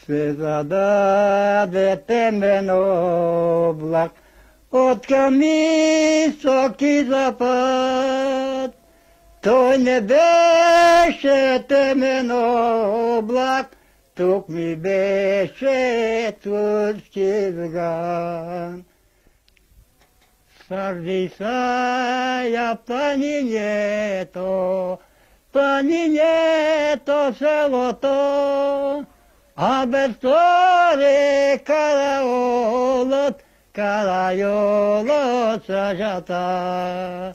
се зададе темен облак от към високи запад. Той не беше темен облак, тук ми беше турски сган. Сърди я планинето, планинето селото, а без торе караолът, карайолът съжата.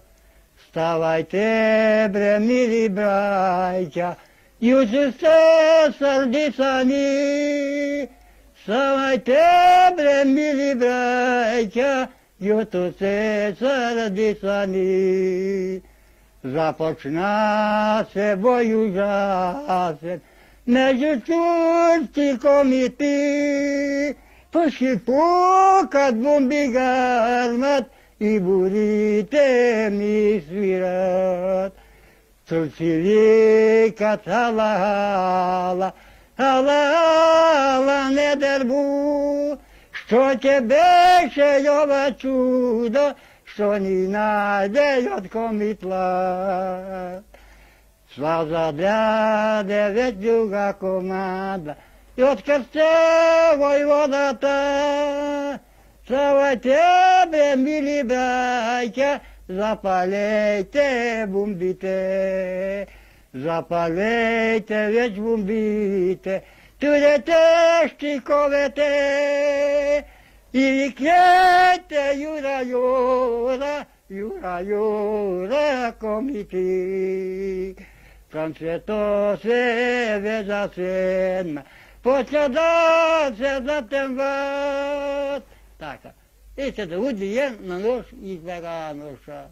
Ставайте, бре, мили братя, юже се сърди сани. Ставайте, бре, мили братя, юто се сърди сани. Започна се бой ужасен между турци комити. Пушки пукат, бомби гърмат и бурите ми свират. Турци викат ала, ала, ала, ала, не дърбу. Що те беше ова чудо, що ни найде от комитла. Слаза даде веч друга команда и от кръсте войводата. Слава тебе, мили братя, запалете бомбите. Запалете веч бомбите, турете щиковете и викнете Юра, Юра, Юра, Юра, комити. Слънцето се ве седна, почва да се затемват. Така. И се да уди на нощ и сега нощта.